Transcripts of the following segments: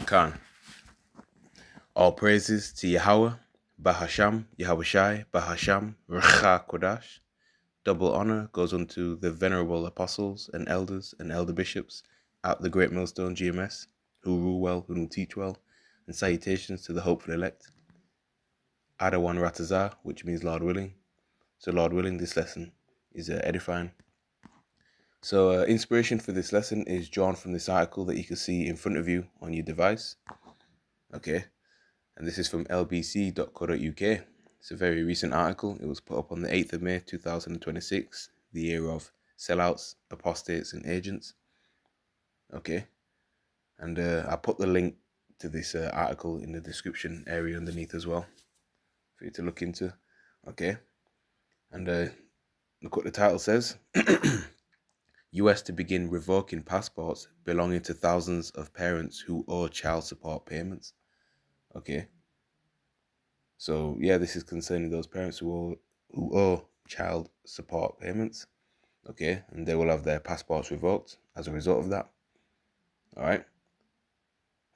Khan. All praises to Yahweh, Bahasham, Yahushai, Bahasham, Racha Kodash. Double honor goes unto the venerable apostles and elders and elder bishops at the Great Millstone GMS, who rule well, who will teach well, and salutations to the hopeful elect. Adawan Ratazah, which means Lord willing. So Lord willing, this lesson is edifying. So inspiration for this lesson is drawn from this article that you can see in front of you on your device. Okay, and this is from lbc.co.uk. It's a very recent article. It was put up on the 8th of May 2026, the year of sellouts, apostates, and agents. Okay, and I put the link to this article in the description area underneath as well for you to look into. Okay, and look what the title says. US to begin revoking passports belonging to thousands of parents who owe child support payments. Okay. So yeah, this is concerning those parents who owe child support payments. Okay, and they will have their passports revoked as a result of that. All right.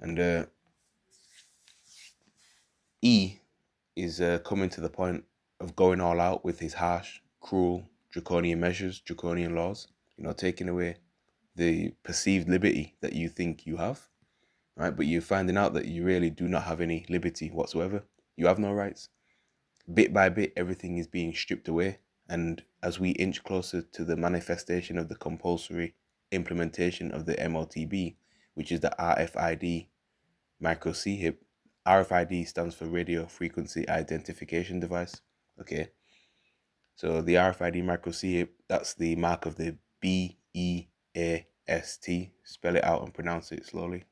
And E is coming to the point of going all out with his harsh, cruel, draconian measures, draconian laws. Taking away the perceived liberty that you think you have, right? But you're finding out that you really do not have any liberty whatsoever. You have no rights. Bit by bit, everything is being stripped away. And as we inch closer to the manifestation of the compulsory implementation of the MOTB, which is the RFID micro C-HIP, RFID stands for Radio Frequency Identification Device. Okay. So the RFID micro C-HIP, that's the mark of the BEAST. Spell it out and pronounce it slowly.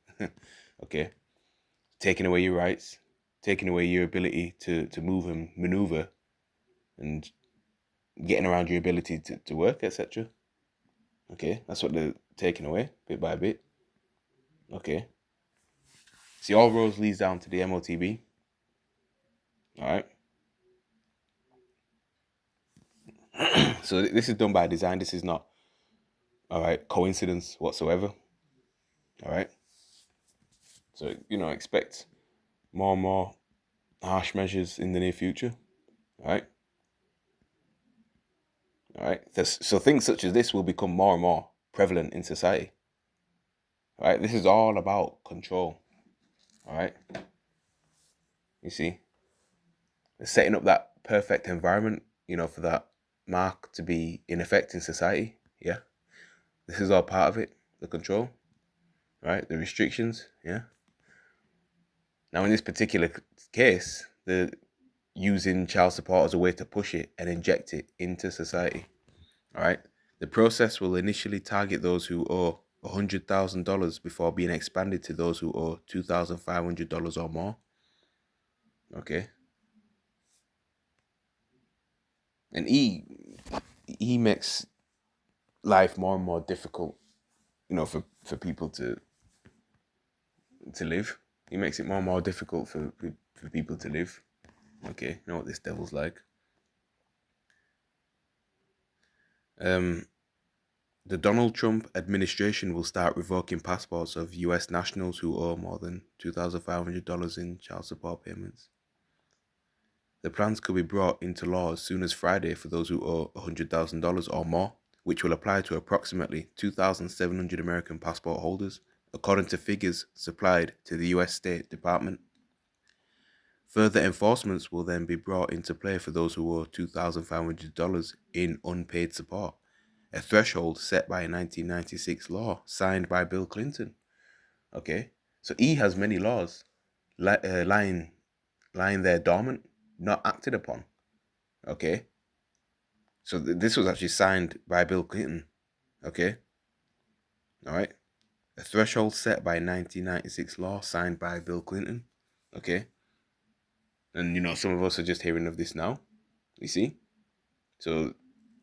Okay. Taking away your rights, taking away your ability to move and maneuver, and getting around your ability to work, etc. Okay, that's what they're taking away bit by bit. Okay. See, all roads leads down to the MOTB. All right. So this is done by design. This is not, all right, coincidence whatsoever. All right. So, expect more and more harsh measures in the near future. All right. All right. So things such as this will become more and more prevalent in society. All right. This is all about control. All right. You see, setting up that perfect environment, for that mark to be in effect in society. Yeah. This is all part of it. The control, right? The restrictions. Yeah. Now, in this particular case, the using child support as a way to push it and inject it into society. All right. The process will initially target those who owe $100,000 before being expanded to those who owe $2,500 or more. Okay. And he makes life more and more difficult, for people to live. He makes it more and more difficult for people to live. Okay, you know what this devil's like. The Donald Trump administration will start revoking passports of US nationals who owe more than $2,500 in child support payments. The plans could be brought into law as soon as Friday for those who owe $100,000 or more, which will apply to approximately 2,700 American passport holders, according to figures supplied to the US State Department. Further enforcements will then be brought into play for those who owe $2,500 in unpaid support, a threshold set by a 1996 law signed by Bill Clinton. Okay, so he has many laws lying there dormant, not acted upon. Okay, so this was actually signed by Bill Clinton. Okay, all right, a threshold set by 1996 law signed by Bill Clinton. Okay, and some of us are just hearing of this now. You see, so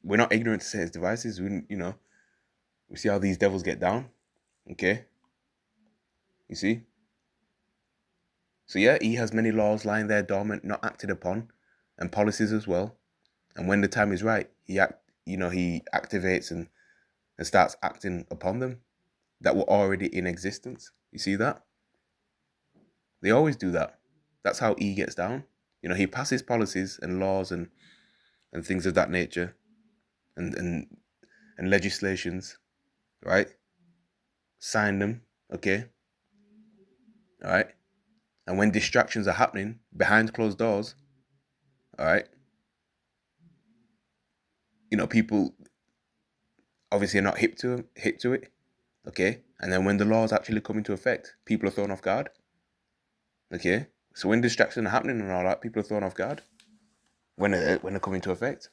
we're not ignorant to Satan's devices. We see how these devils get down. Okay, you see. So yeah, he has many laws lying there dormant, not acted upon, and policies as well. And when the time is right, he activates and starts acting upon them that were already in existence. You see that? They always do that. That's how E gets down. You know, he passes policies and laws and things of that nature and legislations, right? Sign them, okay? All right? And when distractions are happening behind closed doors, all right, you know, people obviously are not hip to it, okay? And then when the laws actually come into effect, people are thrown off guard, okay? So when distractions are happening and all that, people are thrown off guard when they come into effect.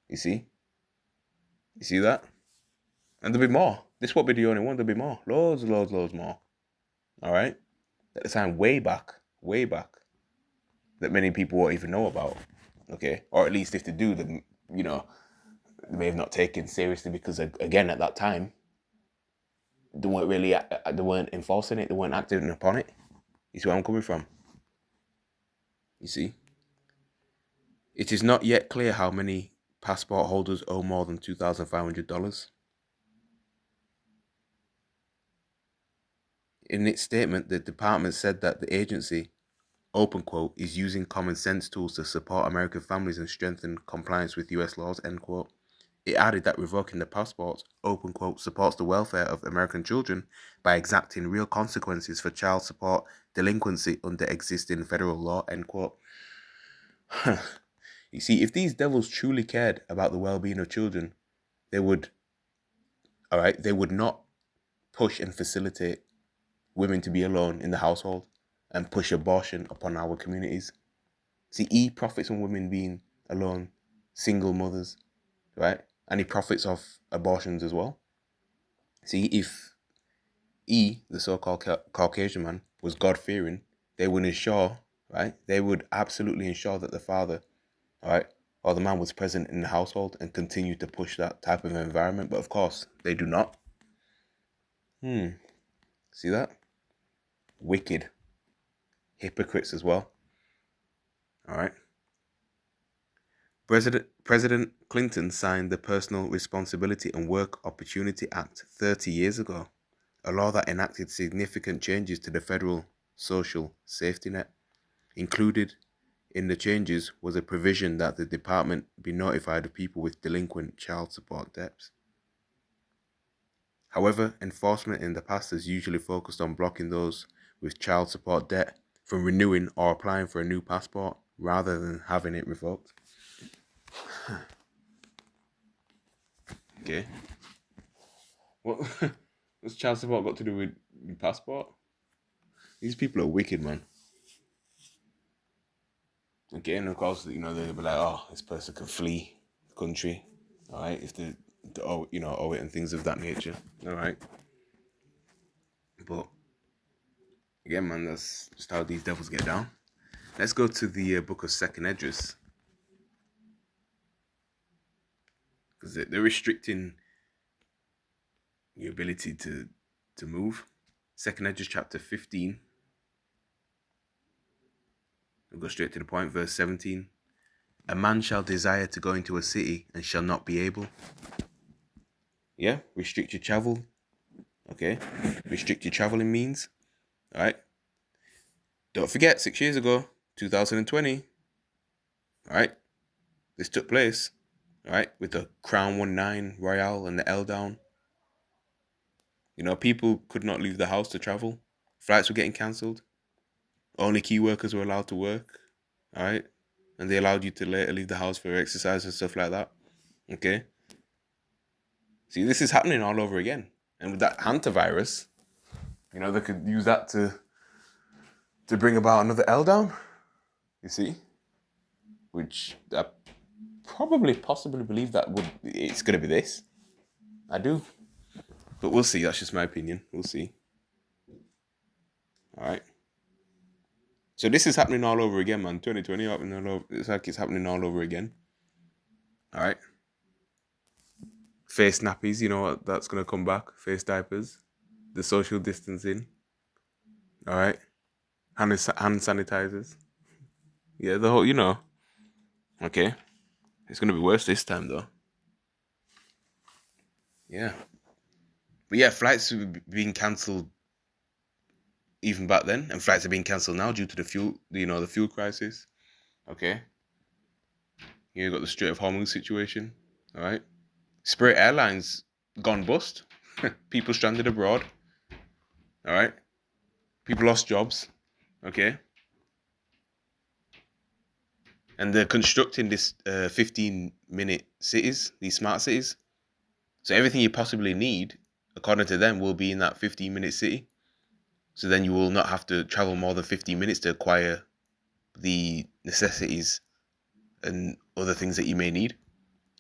You see? You see that? And there'll be more. This won't be the only one. There'll be more. Loads more. All right? At the time, way back, that many people won't even know about. Okay? Or at least if they do, then, you know, they may have not taken seriously because, again, at that time, they weren't enforcing it. They weren't acting upon it. You see where I'm coming from? You see? It is not yet clear how many passport holders owe more than $2,500. In its statement, the department said that the agency, open quote, is using common sense tools to support American families and strengthen compliance with US laws, end quote. It added that revoking the passports, open quote, supports the welfare of American children by exacting real consequences for child support delinquency under existing federal law, end quote. You see, if these devils truly cared about the well-being of children, they would not push and facilitate women to be alone in the household and push abortion upon our communities. See, he profits on women being alone, single mothers, right? And he profits off abortions as well. See, if he, the so-called Caucasian man, was God-fearing, they would ensure, right? They would absolutely ensure that the father, right, or the man was present in the household and continue to push that type of environment. But of course, they do not. See that? Wicked. Hypocrites as well. All right. President Clinton signed the Personal Responsibility and Work Opportunity Act 30 years ago, a law that enacted significant changes to the federal social safety net. Included in the changes was a provision that the department be notified of people with delinquent child support debts. However, enforcement in the past has usually focused on blocking those with child support debt from renewing or applying for a new passport rather than having it revoked. Okay. What's child support got to do with your passport? These people are wicked, man. Okay, and of course, you know, they'll be like, oh, this person can flee the country, all right, if they owe it and things of that nature, all right. But again, man, that's just how these devils get down. Let's go to the book of Second Esdras, because they're restricting your ability to move. Second Esdras chapter 15. We'll go straight to the point, verse 17. A man shall desire to go into a city and shall not be able. Yeah, restrict your travel. Okay, restrict your traveling means. All right. Don't forget, 6 years ago, 2020. All right, this took place. All right, with the Crown 19 Royale and the L down. You know, people could not leave the house to travel. Flights were getting cancelled. Only key workers were allowed to work. All right, and they allowed you to later leave the house for exercise and stuff like that. Okay. See, this is happening all over again. And with that hantavirus, you know, they could use that to bring about another L down. You see? Which I possibly believe that it's going to be this. I do. But we'll see. That's just my opinion. We'll see. All right. So this is happening all over again, man. 2020 happening all over. It's like it's happening all over again. All right. Face nappies, you know what? That's going to come back. Face diapers. The social distancing. All right. Hand sanitizers. Yeah, the whole, you know. Okay. It's going to be worse this time, though. Yeah. But yeah, flights being cancelled even back then, and flights are being cancelled now due to the fuel crisis. Okay, here you got the Strait of Hormuz situation. All right, Spirit Airlines gone bust. People stranded abroad. All right, people lost jobs. Okay, and they're constructing this 15-minute cities, these smart cities. So everything you possibly need, according to them, will be in that 15-minute city. So then you will not have to travel more than 15 minutes to acquire the necessities and other things that you may need.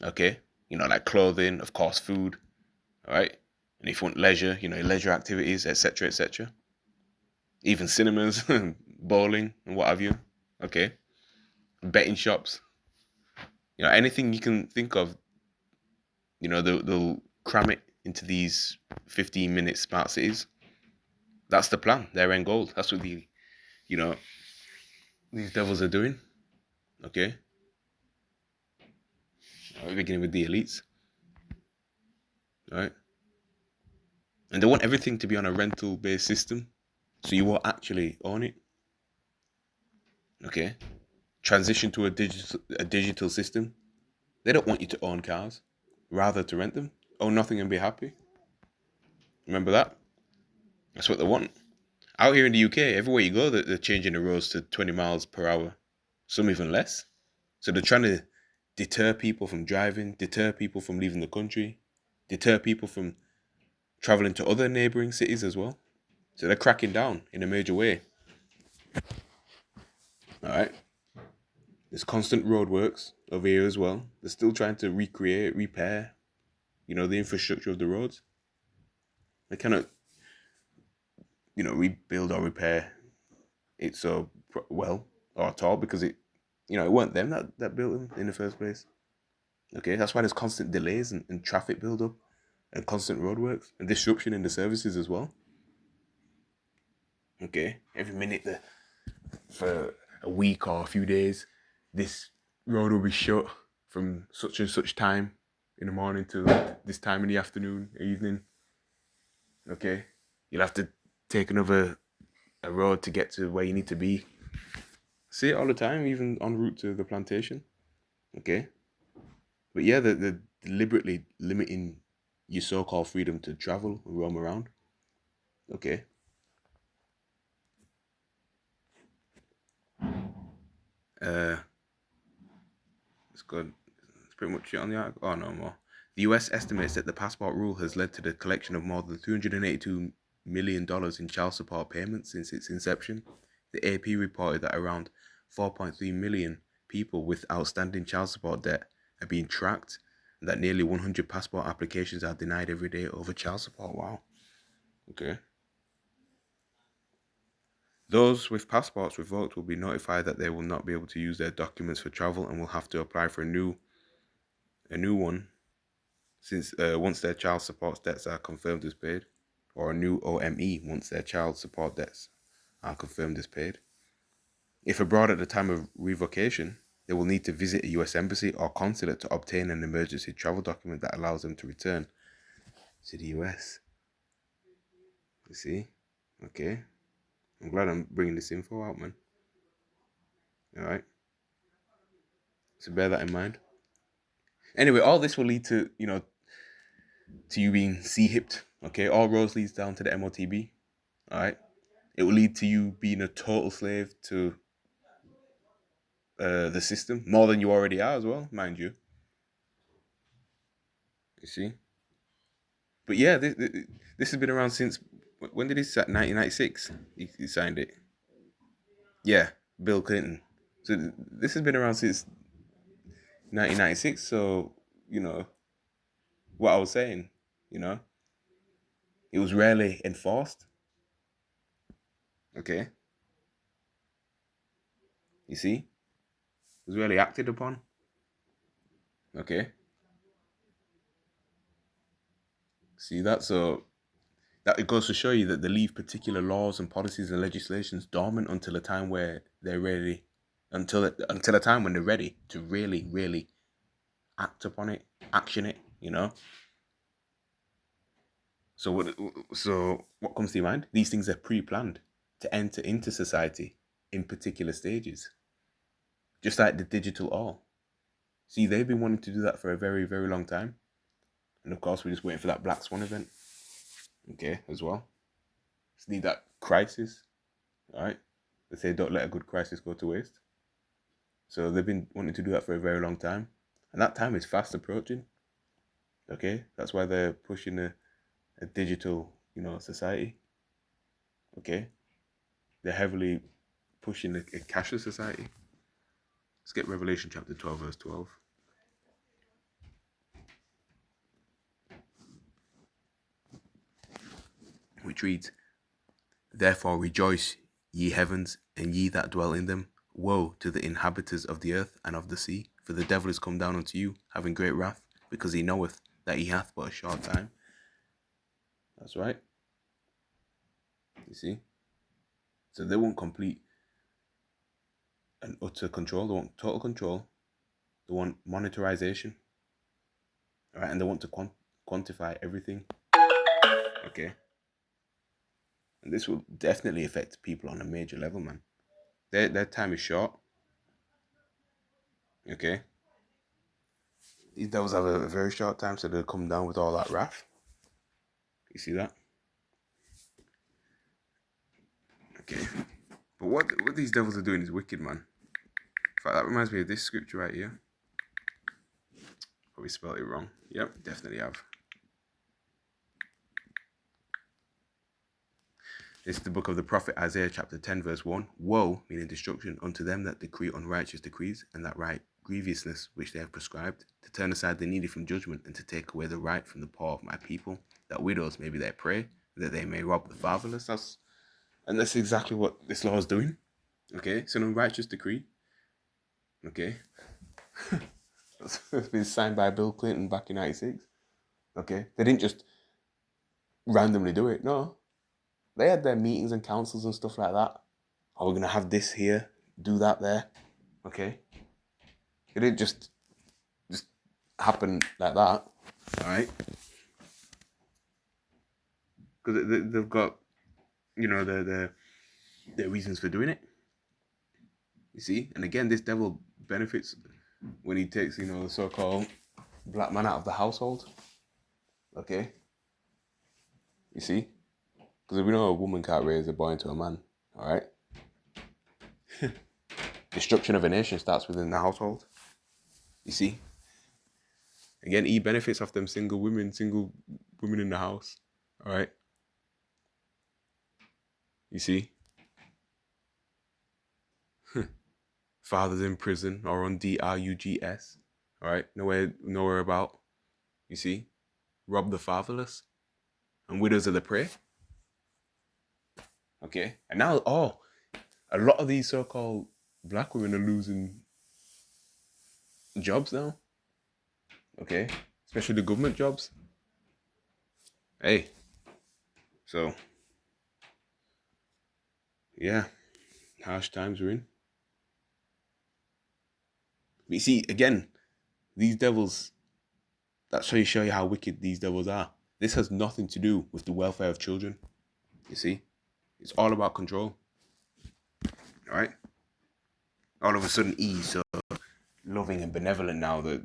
Okay, like clothing, of course, food. All right, and if you want leisure, leisure activities, etc., etc. Even cinemas, bowling, and what have you. Okay, betting shops. Anything you can think of. They'll cram it into these 15-minute smart cities. That's the plan. Their end goal. That's what these devils are doing. Okay, we're beginning with the elites. All right. And they want everything to be on a rental-based system, so you won't actually own it. Okay, transition to a digital system. They don't want you to own cars, rather to rent them. Own nothing and be happy. Remember that? That's what they want. Out here in the UK, everywhere you go, they're changing the roads to 20 miles per hour, some even less. So they're trying to deter people from driving, deter people from leaving the country, deter people from traveling to other neighboring cities as well. So they're cracking down in a major way. All right. There's constant roadworks over here as well. They're still trying to recreate, repair, the infrastructure of the roads. They cannot, rebuild or repair it so well or at all because it weren't them that built them in the first place. Okay, that's why there's constant delays and traffic build-up and constant roadworks and disruption in the services as well. Okay, every minute for a week or a few days, this road will be shut from such and such time in the morning to this time in the afternoon, evening. Okay, you'll have to take a road to get to where you need to be. See it all the time, even en route to the plantation. Okay, but yeah, they're deliberately limiting your so-called freedom to travel and roam around. Okay. It's good. It's pretty much it on the article. Oh, no more. The US estimates that the passport rule has led to the collection of more than $382 million in child support payments since its inception. The AP reported that around 4.3 million people with outstanding child support debt are being tracked, and that nearly 100 passport applications are denied every day over child support. Wow. Okay. Those with passports revoked will be notified that they will not be able to use their documents for travel and will have to apply for a new one since once their child support debts are confirmed as paid, or a new OME once their child support debts are confirmed as paid. If abroad at the time of revocation, they will need to visit a US embassy or consulate to obtain an emergency travel document that allows them to return to the US. You see? Okay. I'm glad I'm bringing this info out, man. Alright. So bear that in mind. Anyway, all this will lead to, to you being C-hipped. Okay? All roads leads down to the MOTB. Alright? It will lead to you being a total slave to the system, more than you already are as well, mind you. You see? But yeah, this has been around since, when did he start? 1996? He signed it. Yeah, Bill Clinton. So this has been around since 1996. So, what I was saying, it was rarely enforced. Okay? You see? It was rarely acted upon. Okay? See that? So that it goes to show you that they leave particular laws and policies and legislations dormant until a time where they're ready, until a time when they're ready to really, really act upon it, action it. So what comes to your mind? These things are pre-planned to enter into society in particular stages. Just like the digital all. See, they've been wanting to do that for a very, very long time. And of course, we're just waiting for that Black Swan event. Okay, as well. Just need that crisis. All right. They say don't let a good crisis go to waste. So they've been wanting to do that for a very long time. And that time is fast approaching. Okay, that's why they're pushing a digital, society. Okay, they're heavily pushing a cashless society. Let's get Revelation chapter 12, verse 12. Which reads, "Therefore rejoice, ye heavens, and ye that dwell in them. Woe to the inhabitants of the earth and of the sea, for the devil is come down unto you, having great wrath, because he knoweth that he hath but a short time." That's right. You see? So they want complete and utter control. They want total control. They want monetarization. All right? And they want to quantify everything. Okay? And this will definitely affect people on a major level, man. Their time is short. Okay? These devils have a very short time, so they'll come down with all that wrath. You see that? Okay. But what these devils are doing is wicked, man. In fact, that reminds me of this scripture right here. Probably spelled it wrong. Yep, definitely have. This is the book of the prophet Isaiah, chapter 10, verse 1. Woe, meaning destruction, unto them that decree unrighteous decrees, and that write grievousness which they have prescribed, to turn aside the needy from judgment, and to take away the right from the poor of my people, that widows may be their prey, that they may rob the fatherless. And that's exactly what this law is doing. Okay, it's an unrighteous decree. Okay. It's been signed by Bill Clinton back in 96. Okay, they didn't just randomly do it. No, they had their meetings and councils and stuff like that. Oh, we're going to have this here, do that there. Okay. It didn't just happen like that. All right. Because they've got, their reasons for doing it. You see? And again, this devil benefits when he takes, the so-called black man out of the household. Okay. You see? Because we know a woman can't raise a boy into a man, all right? Destruction of a nation starts within the household. You see? Again, he benefits off them single women in the house, all right? You see? Fathers in prison or on drugs, all right? Nowhere about. You see? Rob the fatherless, and widows are the prey. Okay, and now, a lot of these so-called black women are losing jobs now. Okay, especially the government jobs. Hey, so, yeah, harsh times we're in. But you see, again, these devils, that's how you show you how wicked these devils are. This has nothing to do with the welfare of children. You see? It's all about control. All right? All of a sudden, he's so loving and benevolent now that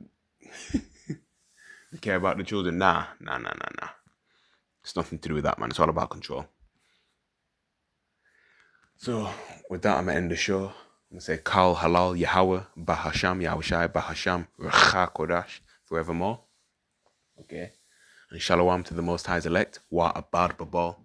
they care about the children. Nah. It's nothing to do with that, man. It's all about control. So, with that, I'm going to end the show. I'm going to say, Kal Halal Yahweh, Bahasham Yahushai, Bahasham Recha Kodash, forevermore. Okay? And Shalom to the Most High's elect. Wa Abad Babal.